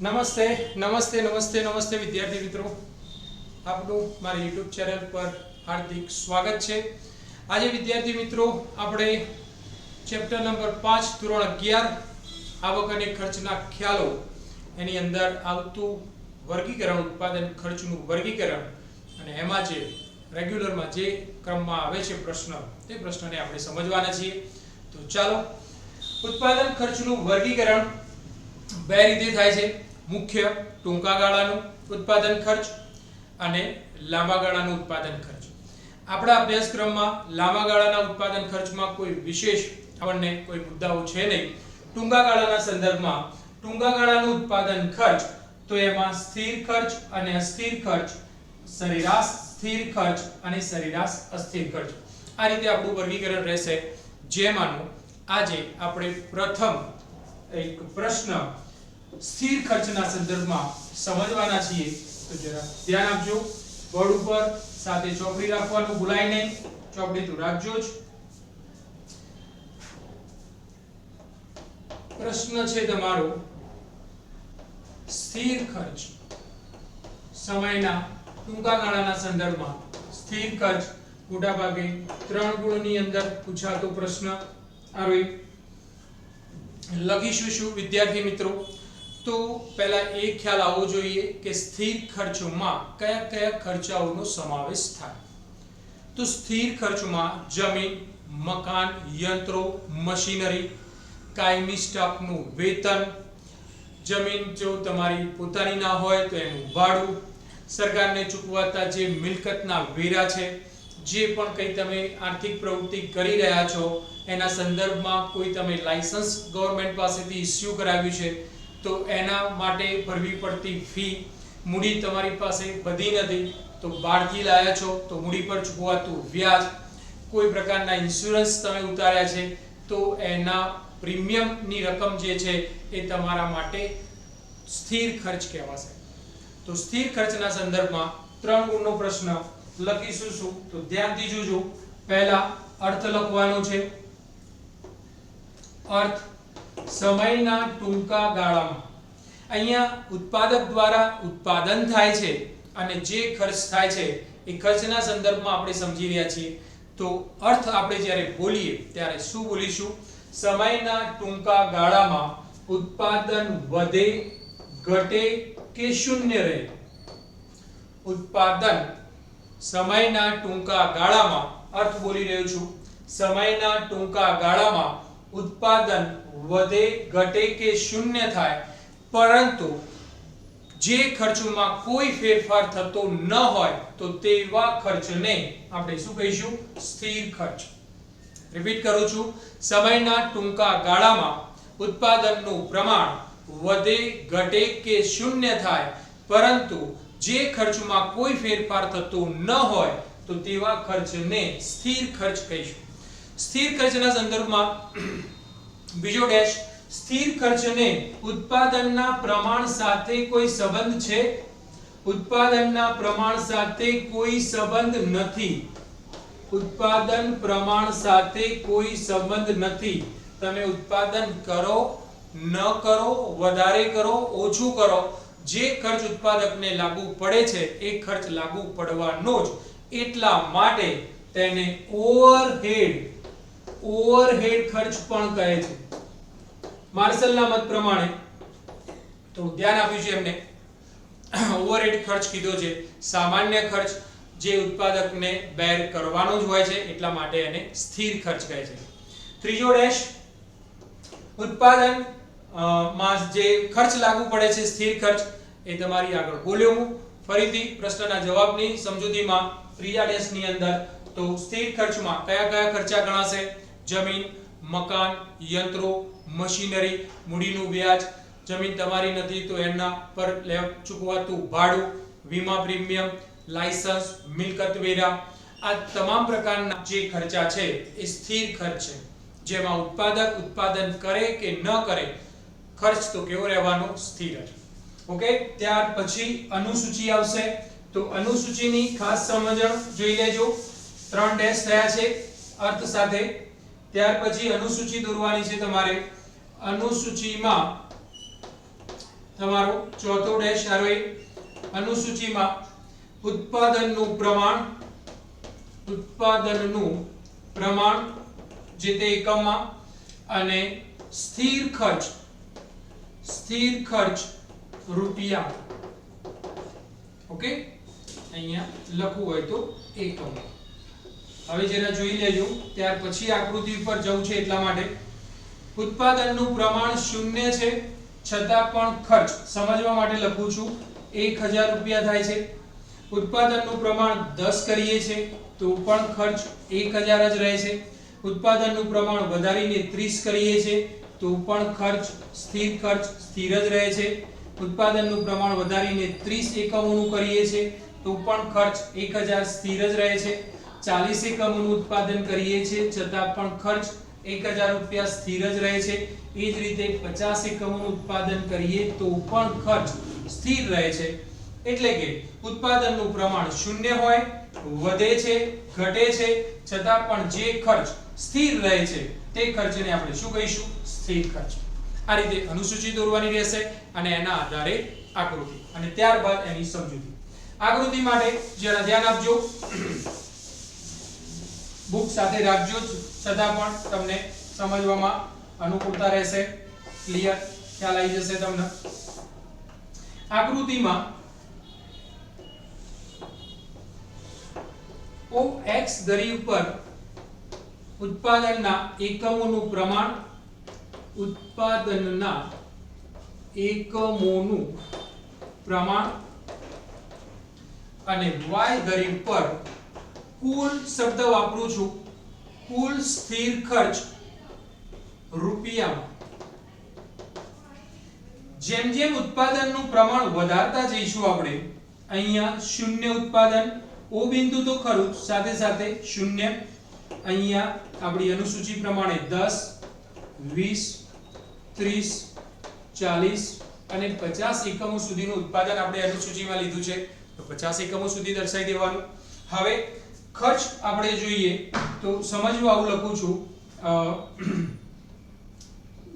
નમસ્તે નમસ્તે નમસ્તે નમસ્તે વિદ્યાર્થી મિત્રો, આપનું મારી YouTube ચેનલ પર હાર્દિક સ્વાગત છે। આજે વિદ્યાર્થી મિત્રો આપણે ચેપ્ટર નંબર 5 ધોરણ 11 આવક અને ખર્ચના ખ્યાલો એની અંદર આવતું વર્ગીકરણ, ઉત્પાદન ખર્ચનું વર્ગીકરણ અને એમાં જે રેગ્યુલરમાં જે ક્રમમાં આવે છે પ્રશ્ન, તે પ્રશ્નને આપણે સમજવાના છીએ। તો ચાલો, ઉત્પાદન ખર્ચનું વર્ગીકરણ બે રીતે થાય છે। મુખ્ય ટૂંકા ગાળાનું ઉત્પાદન ખર્ચ અને લાંબા ગાળાનું ઉત્પાદન ખર્ચ। આપણા અભ્યાસક્રમમાં લાંબા ગાળાના ઉત્પાદન ખર્ચમાં કોઈ વિશેષ આપણને કોઈ મુદ્દાઓ છે નહીં। ટૂંકા ગાળાના સંદર્ભમાં ટૂંકા ગાળાનું ઉત્પાદન ખર્ચ તો એમાં સ્થિર ખર્ચ અને અસ્થિર ખર્ચ, સરેરાશ સ્થિર ખર્ચ અને સરેરાશ અસ્થિર ખર્ચ, આ રીતે આપણું વર્ગીકરણ રહેશે। જેમાંનું આજે આપણે પ્રથમ એક પ્રશ્ન સ્થિર ખર્ચના સંદર્ભમાં સમજવાના છીએ। તો જરા ધ્યાન આપજો, બોર્ડ ઉપર સાથે ચોપડી રાખવાનું ભૂલાય નહીં, ચોપડી તો રાખજો જ। પ્રશ્ન છે તમારો, સ્થિર ખર્ચ સમયના ટૂંકા ગાળાના સંદર્ભમાં સ્થિર ખર્ચ મોટા ભાગે 3 ગુણની અંદર પૂછાતો પ્રશ્ન આરો લખીશું શું વિદ્યાર્થી મિત્રો? તો પહેલા એ ખ્યાલ આવવો જોઈએ કે સ્થિર ખર્ચોમાં કયા કયા ખર્ચાઓનો સમાવેશ થાય। તો સ્થિર ખર્ચમાં જમીન, મકાન, યંત્રો, મશીનરી, કાયમી સ્ટાફનું વેતન, જમીન જો તમારી પોતાની ના હોય તો એનું ભાડું, સરકારને ચૂકવાતા જે મિલકતના વેરા છે, જે પણ કંઈ તમે આર્થિક પ્રવૃત્તિ કરી રહ્યા છો એના સંદર્ભમાં કોઈ તમે લાયસન્સ ગવર્નમેન્ટ પાસેથી ઇસ્યુ કરાવ્યું છે તો એના માટે ભરવી પડતી ફી, મૂડી તમારી પાસે બધી નથી તો બહારથી લાયા છો તો મૂડી પર ચૂકવાતું વ્યાજ, કોઈ પ્રકારના ઇન્સ્યોરન્સ તમે ઉતાર્યા છે તો એના પ્રીમિયમની રકમ જે છે એ તમારા માટે સ્થિર ખર્ચ કહેવાશે। તો સ્થિર ખર્ચના સંદર્ભમાં 3 ગુણનો પ્રશ્ન લખીશું શું? તો ધ્યાનથી જોજો। પહેલા અર્થ લખવાનો છે। અર્થ સમયના ટૂંકા ગાળામાં, અહીંયા ઉત્પાદક દ્વારા ઉત્પાદન થાય છે અને જે ખર્ચ થાય છે એ ખર્ચના સંદર્ભમાં આપણે સમજી રહ્યા છીએ। તો અર્થ આપણે જ્યારે બોલીએ ત્યારે શું બોલીશું? સમયના ટૂંકા ગાળામાં ઉત્પાદન વધે, ઘટે કે શૂન્ય રહે। ઉત્પાદન સમયના ટૂંકા ગાળામાં, અર્થ બોલી રહ્યો છું, સમયના ટૂંકા ગાળામાં ઉત્પાદન વધે, ઘટે કે શૂન્ય થાય, પરંતુ જે ખર્ચમાં કોઈ ફેરફાર થતો ન હોય તો તેવા ખર્ચને આપણે શું કહીશું? સ્થિર ખર્ચ। રિપીટ કરું છું, સમયના ટૂંકા ગાળામાં ઉત્પાદનનું પ્રમાણ વધે, ઘટે કે શૂન્ય થાય, પરંતુ જે ખર્ચમાં કોઈ ફેરફાર થતો ન હોય તો તેવા ખર્ચને સ્થિર ખર્ચ કહીશું। સ્થિર ખર્ચના સંદર્ભમાં બીજો ડેશ, સ્થિર ખર્ચને ઉત્પાદનના પ્રમાણ સાથે કોઈ સંબંધ છે? ઉત્પાદનના પ્રમાણ સાથે કોઈ સંબંધ નથી। ઉત્પાદન પ્રમાણ સાથે કોઈ સંબંધ નથી। તમે ઉત્પાદન કરો ન કરો, વધારે કરો ઓછું કરો, જે ખર્ચ ઉત્પાદકને લાગુ પડે છે એ ખર્ચ લાગુ પડવાનો જ, એટલા માટે તેને ઓવરહેડ ખર્ચ પણ કહે છે। માર્શલના મત પ્રમાણે, તો ધ્યાન આપ્યું છે એમને, ઓવરહેડ ખર્ચ કીધો છે, સામાન્ય ખર્ચ જે ઉત્પાદકને બેર કરવાનો જ હોય છે એટલા માટે એને સ્થિર ખર્ચ કહે છે। ત્રીજો ડેશ, ઉત્પાદન માં જે ખર્ચ લાગુ પડે છે સ્થિર ખર્ચ, એ તમારી આગળ બોલ્યો હું ફરીથી પ્રશ્નના જવાબની સમજૂતીમાં ત્રીજા ડેશની અંદર। તો સ્થિર ખર્ચમાં કયા કયા ખર્ચા ગણાશે? જમીન, મકાન, યંત્રો, મશીનરી, મૂડીનું વ્યાજ, જમીન તમારી નથી તો એના પર ચૂકવાતું ભાડું, વીમા પ્રીમિયમ, લાયસન્સ, મિલકત વેરા, આ તમામ પ્રકારના જે ખર્ચા છે એ સ્થિર ખર્ચ છે, જેમાં ઉત્પાદક ઉત્પાદન કરે કે ન કરે ખર્ચ તો કેવો રહેવાનો? સ્થિર જ। ઓકે, ત્યાર પછી અનુસૂચિ આવશે। તો અનુસૂચિની ખાસ સમજણ જોઈ લેજો। 3 ડેશ થયા છે અર્થ સાથે। ત્યાર પછી અનુસૂચિ દોરવાની છે તમારે। અનુસૂચિમાં તમારો ચોથો ડેશ આવે અનુસૂચિમાં ઉત્પાદનનું પ્રમાણ જે તે એકમમાં અને સ્થિર ખર્ચ રૂપિયા. ઓકે, અહીંયા લખવું હોય તો એકમ. હવે જરા જોઈ લેજો, ત્યાર પછી આકૃતિ પર જવું છે એટલા માટે. ઉત્પાદનનું પ્રમાણ 0 છે છતાં પણ ખર્ચ સમજવા માટે લખું છું 1000 રૂપિયા થાય છે. ઉત્પાદનનું પ્રમાણ 10 કરીએ છે તો પણ ખર્ચ 1000 જ રહે છે. ઉત્પાદનનું પ્રમાણ વધારીને 30 કરીએ છે તો પણ ખર્ચ સ્થિર જ રહે છે. ઉત્પાદનનું પ્રમાણ વધારીને 30 એકમોનું કરીએ છે તો પણ ખર્ચ 1000 સ્થિર જ રહે છે. 40 એકમોનું ઉત્પાદન કરીએ છે છતાં પણ ખર્ચ 1000 રૂપિયા સ્થિર જ રહે છે. એ જ રીતે 50 એકમોનું ઉત્પાદન કરીએ તો પણ ખર્ચ સ્થિર રહે છે. એટલે કે ઉત્પાદનનું પ્રમાણ 0 હોય, વધે છે, ઘટે છે, છતાં પણ જે ખર્ચ સ્થિર રહે છે તે ખર્ચને આપણે શું કહીશું? સ્થિર ખર્ચ. આ રીતે અનુસૂચિ દોરવાની રહેશે અને એના આધારે આકૃતિ અને ત્યારબાદ એની સમજૂતી. આકૃતિ માટે જરા ધ્યાન આપજો, બુક સાથે રાખજો, છતાં પણ તમને સમજવામાં અનુકૂળતા રહેશે, ક્લિયર ખ્યાલ આવી જશે તમને. આકૃતિમાં OX ધરી ઉપર ઉત્પાદનના એકમોનું પ્રમાણ અને Y ધરી ઉપર કુલ શબ્દ વાપરું છું, કુલ સ્થિર ખર્ચ રૂપિયામાં. જેમ જેમ ઉત્પાદનનું પ્રમાણ વધારતા જઈશું આપણે, અહીંયા 0 ઉત્પાદન, O બિંદુ તો ખરું સાથે સાથે 0, અહીંયા આપણી અનુસૂચિ પ્રમાણે 10, 20, 30, 40 અને 50 એકમો સુધીનું ઉત્પાદન આપણે અનુસૂચિમાં લીધું છે તો 50 એકમો સુધી દર્શાવી દેવાનું. હવે ખર્ચ આપણે જોઈએ તો સમજવું આવું લખું છું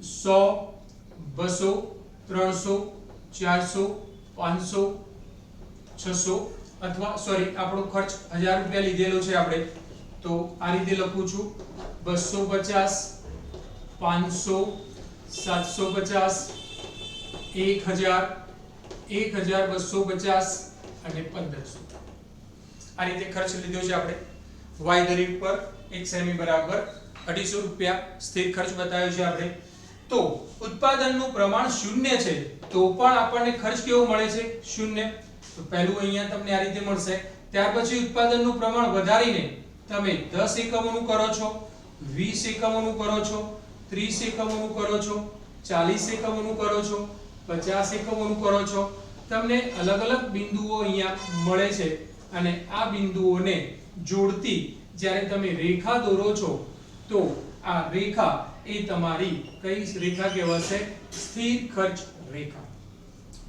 100, 200, 300, 400, 500, 600 અથવા સોરી આપણો ખર્ચ 1000 રૂપિયા લીધેલો છે આપણે તો આ રીતે લખું છું 250, 500, 750, 1000, 1250 અને 1500. આ રીતે ખર્ચ લીધો છે આપણે. Y ધરી ઉપર 1 સેમી બરાબર 250 રૂપિયા સ્થિર ખર્ચ બતાવ્યો છે આપણે. તો ઉત્પાદનનું પ્રમાણ 0 છે તો પણ આપણને ખર્ચ કેવો મળે છે? 0. તો પહેલું અહીંયા તમને આ રીતે મળશે. ત્યાર પછી ઉત્પાદનનું પ્રમાણ વધારીને તમે 10 એકમોનું કરો છો, 20 એકમોનું કરો છો, 30 એકમોનું કરો છો, 40 એકમોનું કરો છો, 50 એકમોનું કરો છો. તમને અલગ અલગ બિંદુઓ અહીંયા મળે છે અને આ બિંદુઓને જોડતી જ્યારે તમે રેખા દોરો છો તો આ રેખા એ તમારી કઈ રેખા કહેવાશે? સ્થિર ખર્ચ રેખા.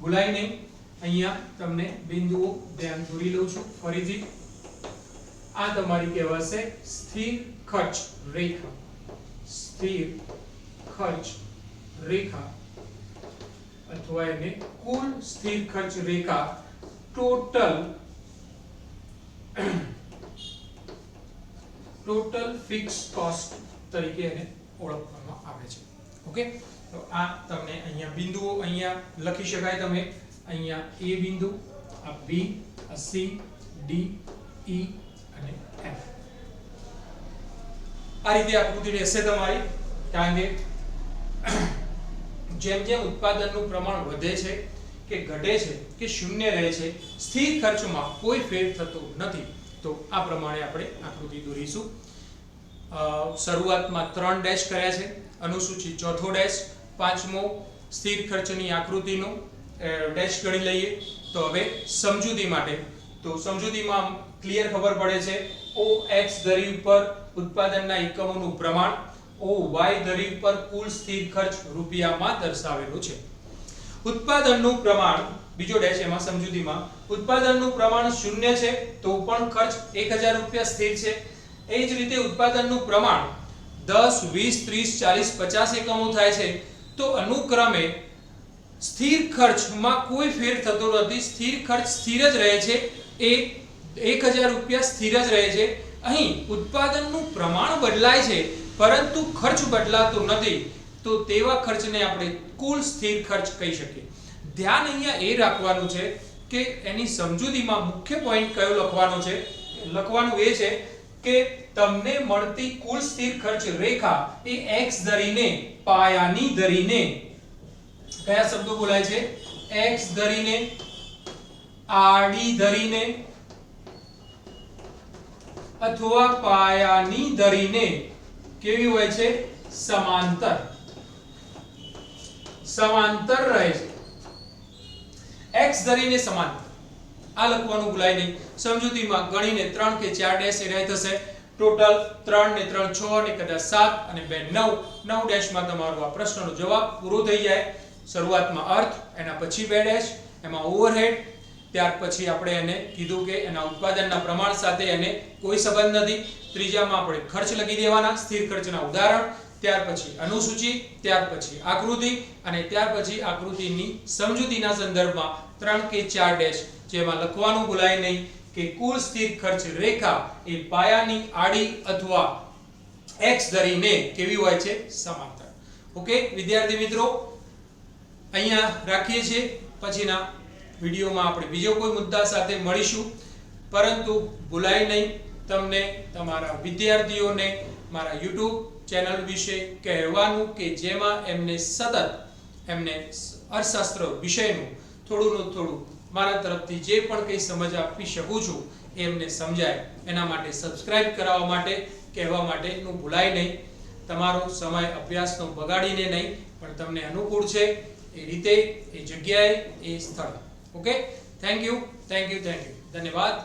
ભૂલાય નહીં, અહીંયા તમને બિંદુઓ ધ્યાન દોરી લઉં છું ફરીથી. આ તમારી કહેવાશે સ્થિર ખર્ચ રેખા. સ્થિર ખર્ચ રેખા અથવા એને કુલ સ્થિર ખર્ચ રેખા, ટોટલ ફિક્સ કોસ્ટ તરીકે એને ઓળખવામાં આવે છે. ઓકે, તો આ તમને અહીંયા બિંદુઓ અહીંયા લખી શકાય. તમે અહીંયા A બિંદુ, આ B, આ C, D, E અને F. આ રીતે આકૃતિ રહેશે તમારી. કારણ કે જેમ જેમ ઉત્પાદનનું પ્રમાણ વધે છે કે ઘટે છે કે 0 રહે છે, સ્થિર ખર્ચમાં કોઈ ફેર થતો નથી. તો આ પ્રમાણે આપણે આકૃતિ દોરીશું. શરૂઆતમાં 3 ડેશ કર્યા છે, અનુસૂચિ ચોથો ડેશ, પાંચમો સ્થિર ખર્ચની આકૃતિનો ડેશ ગણી લઈએ. તો હવે સમજૂતી માટે, તો સમજૂતીમાં ક્લિયર ખબર પડે છે. OX ધરી ઉપર ઉત્પાદનના એકમોનું પ્રમાણ, OY ધરી ઉપર કુલ સ્થિર ખર્ચ રૂપિયામાં દર્શાવેલું છે. ઉત્પાદનનું પ્રમાણ, બીજો ડેશ એમાં સમજૂતીમાં, ઉત્પાદનનું પ્રમાણ 0 છે તો પણ ખર્ચ 1000 રૂપિયા સ્થિર છે. એ જ રીતે ઉત્પાદનનું પ્રમાણ 10, 20, 30, 40, 50 એકમો થાય છે તો અનુક્રમે સ્થિર ખર્ચમાં કોઈ ફેર થતો નથી, સ્થિર ખર્ચ સ્થિર જ રહે છે, એ 1000 રૂપિયા સ્થિર જ રહે છે. અહીં ઉત્પાદનનું પ્રમાણ બદલાય છે પરંતુ ખર્ચ બદલાતો નથી, તો તેવા ખર્ચને આપણે કુલ સ્થિર ખર્ચ કહી શકીએ. ધ્યાન અહીંયા એ રાખવાનું છે કે એની સમજૂતીમાં મુખ્ય પોઈન્ટ કયો લખવાનો છે, લખવાનું એ છે કે તમને મળતી કુલ સ્થિર ખર્ચ રેખા એ x ધરીને પાયાની ધરીને, કયા શબ્દો બોલાય છે, x ધરીને, આડી ધરીને અથવા પાયાની ધરીને કેવી હોય છે, સમાંતર, સમાંતર રહે છે. x ધરીને સમાંતર આ લખવાનું ભૂલાય નહીં. સમજૂતીમાં ગણીને 3 કે 4 ડેશ એ રહે થશે. ટોટલ 3 ને 3 6 ને કદાચ 7 અને 2 9, 9 ડેશમાં તમારો આ પ્રશ્નનો જવાબ પૂરો થઈ જાય. શરૂઆતમાં અર્થ, એના પછી 2 ડેશ, એમાં ઓવરહેડ, ત્યાર પછી આપણે એને કીધું કે એના ઉત્પાદનના પ્રમાણ સાથે એને કોઈ સંબંધ નથી. ત્રીજામાં આપણે ખર્ચ લખી દેવાના, સ્થિર ખર્ચના ઉદાહરણ, ત્યાર પછી અનુસૂચિ, ત્યાર પછી આકૃતિ અને ત્યાર પછી આકૃતિની સમજૂતીના સંદર્ભમાં 3 કે 4 ડેશ, જેમાં લખવાનું ભૂલાય નહીં કે કુલ સ્થિર ખર્ચ રેખા એ પાયાની આડી અથવા x ધરીને કેવી હોય છે, સમાંતર. ઓકે વિદ્યાર્થી મિત્રો, અહીંયા રાખીએ છીએ. પછીના વિડીયોમાં આપણે બીજો કોઈ મુદ્દા સાથે મળીશું, પરંતુ ભૂલાય નહીં તમને તમારા વિદ્યાર્થીઓને મારા YouTube ચેનલ વિશે કહેવાનું કે જેમાં એમને સતત એમને અર્થશાસ્ત્ર વિષયનું થોડું મારા તરફથી જે પણ કંઈ સમજ આપી શકું છું એમને સમજાય, એના માટે સબસ્ક્રાઇબ કરાવવા માટે કહેવા માટેનું ભૂલાય નહીં. તમારો સમય અભ્યાસનો બગાડીને નહીં, પણ તમને અનુકૂળ છે એ રીતે, એ જગ્યાએ, એ સ્થળે. Okay, thank you. ધન્યવાદ.